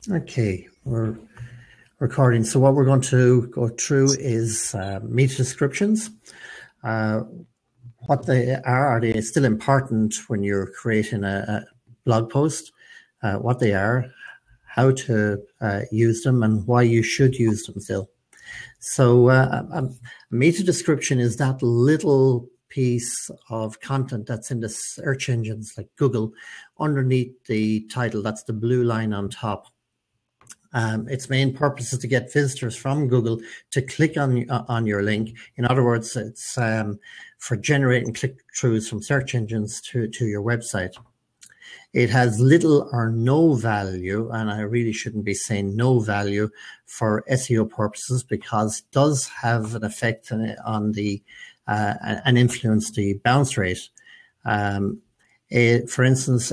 Okay, we're recording. So what we're going to go through is meta descriptions. What they are they still important when you're creating a blog post? What they are, how to use them, and why you should use them still. So a meta description is that little piece of content that's in the search engines like Google underneath the title. That's the blue line on top. Its main purpose is to get visitors from Google to click on your link. In other words, it's for generating click-throughs from search engines to your website. It has little or no value, and I really shouldn't be saying no value for SEO purposes, because it does have an effect on the and influence the bounce rate. For instance,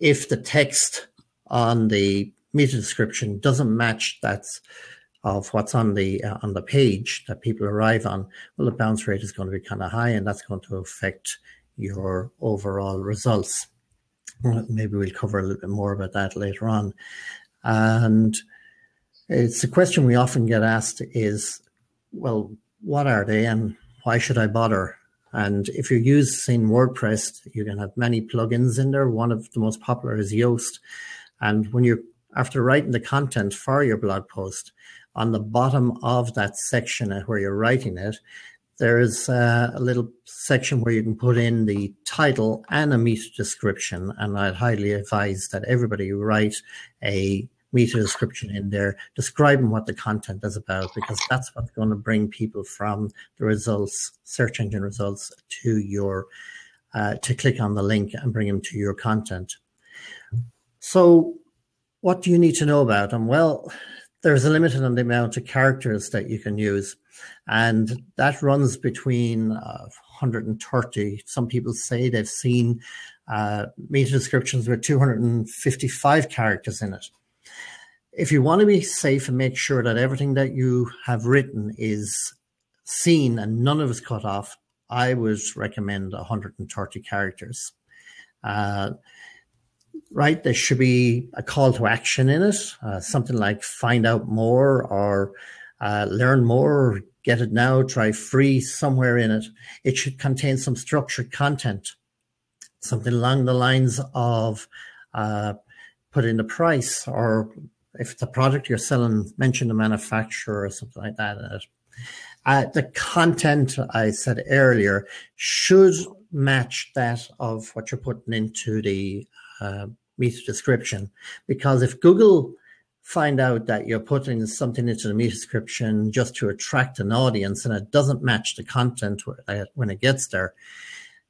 if the text on the meta description doesn't match that of what's on the page that people arrive on, well, the bounce rate is going to be kind of high, and that's going to affect your overall results. Maybe we'll cover a little bit more about that later on. And it's a question we often get asked is, well, what are they and why should I bother? And if you're using WordPress, you can have many plugins in there. One of the most popular is Yoast. And when you're after writing the content for your blog post, on the bottom of that section where you're writing it, there's a little section where you can put in the title and a meta description. And I'd highly advise that everybody write a meta description in there describing what the content is about, because that's what's going to bring people from the results, search engine results, to your to click on the link and bring them to your content. So what do you need to know about them? Well, there's a limit on the amount of characters that you can use, and that runs between 130. Some people say they've seen meta descriptions with 255 characters in it. If you want to be safe and make sure that everything that you have written is seen and none of it's cut off, I would recommend 130 characters. Right, there should be a call to action in it, something like find out more, or learn more, or get it now, try free, somewhere in it. It should contain some structured content, something along the lines of put in the price, or if it's a product you're selling, mention the manufacturer or something like that in it. The content I said earlier should match that of what you're putting into the meta description, because if Google find out that you're putting something into the meta description just to attract an audience and it doesn't match the content when it gets there,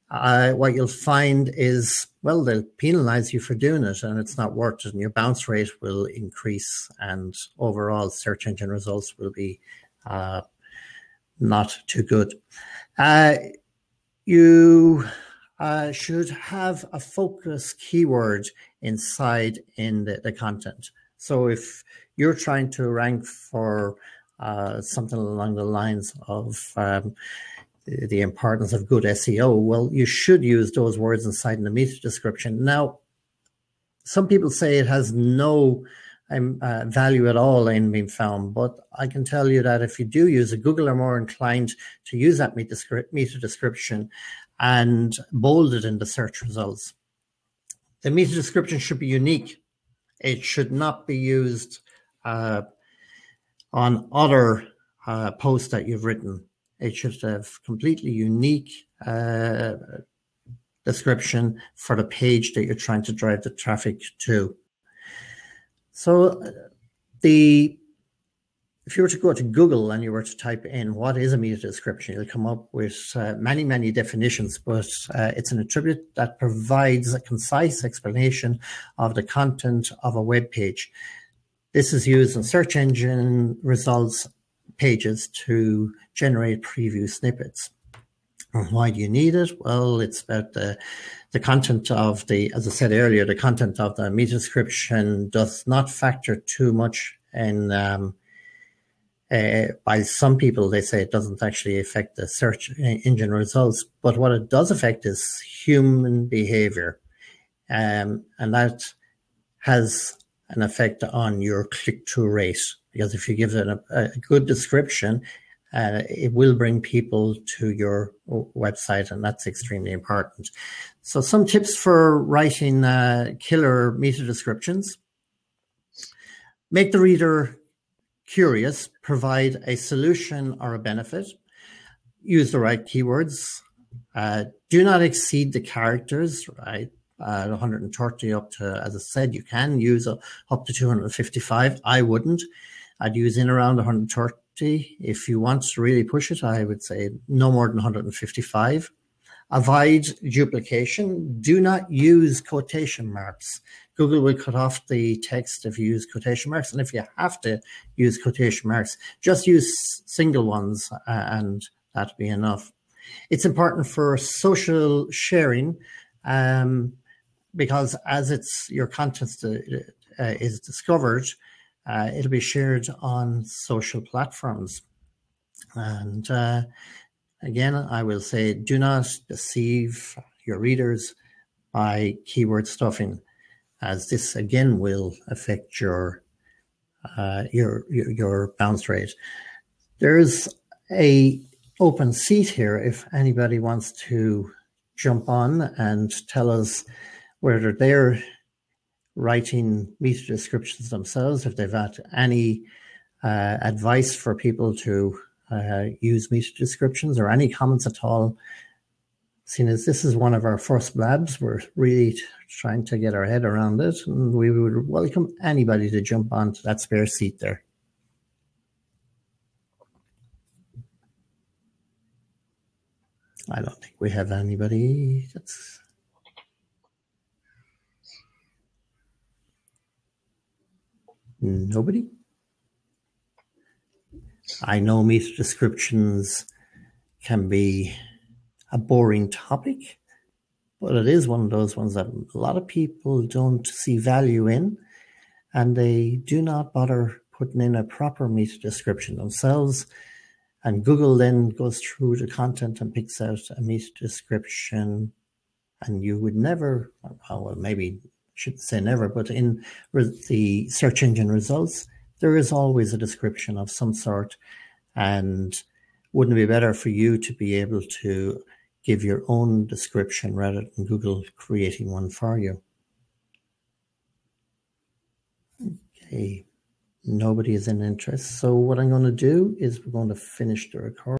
what you'll find is, well, they'll penalize you for doing it, and it's not worth it, and your bounce rate will increase, and overall search engine results will be not too good. You should have a focus keyword inside in the content. So if you're trying to rank for something along the lines of the importance of good SEO, well, you should use those words inside in the meta description. Now, some people say it has no value at all in being found, but I can tell you that if you do use it, Google are more inclined to use that meta description and bold it in the search results. The meta description should be unique. It should not be used on other posts that you've written. It should have completely unique description for the page that you're trying to drive the traffic to. So if you were to go to Google and you were to type in what is a meta description, you'll come up with many, many definitions, but it's an attribute that provides a concise explanation of the content of a web page. This is used in search engine results pages to generate preview snippets. And why do you need it? Well, it's about the content of as I said earlier, the content of the meta description does not factor too much in. By some people, they say it doesn't actually affect the search engine results, but what it does affect is human behavior. And that has an effect on your click-through rate, because if you give it a good description, it will bring people to your website, and that's extremely important. So some tips for writing killer meta descriptions. Make the reader curious, provide a solution or a benefit, use the right keywords, do not exceed the characters, right? 130 up to, as I said, you can use up to 255. I wouldn't. I'd use in around 130. If you want to really push it, I would say no more than 155. Avoid duplication. Do not use quotation marks. Google will cut off the text if you use quotation marks. And if you have to use quotation marks, just use single ones and that'll be enough. It's important for social sharing because as your content is discovered, it'll be shared on social platforms. And again, I will say, do not deceive your readers by keyword stuffing, as this again will affect your bounce rate. There's a open seat here if anybody wants to jump on and tell us whether they're writing meta descriptions themselves, if they've got any advice for people to use meta descriptions, or any comments at all. Seeing as this is one of our first blabs, we're really trying to get our head around it, and we would welcome anybody to jump onto that spare seat there. I don't think we have anybody. That's nobody. I know meta descriptions can be a boring topic, but it is one of those ones that a lot of people don't see value in, and they do not bother putting in a proper meta description themselves. And Google then goes through the content and picks out a meta description, and you would never, well, maybe I shouldn't say never, but in the search engine results, there is always a description of some sort. And wouldn't it be better for you to be able to give your own description rather than Google creating one for you? Okay, nobody is in interest. So what I'm going to do is we're going to finish the recording.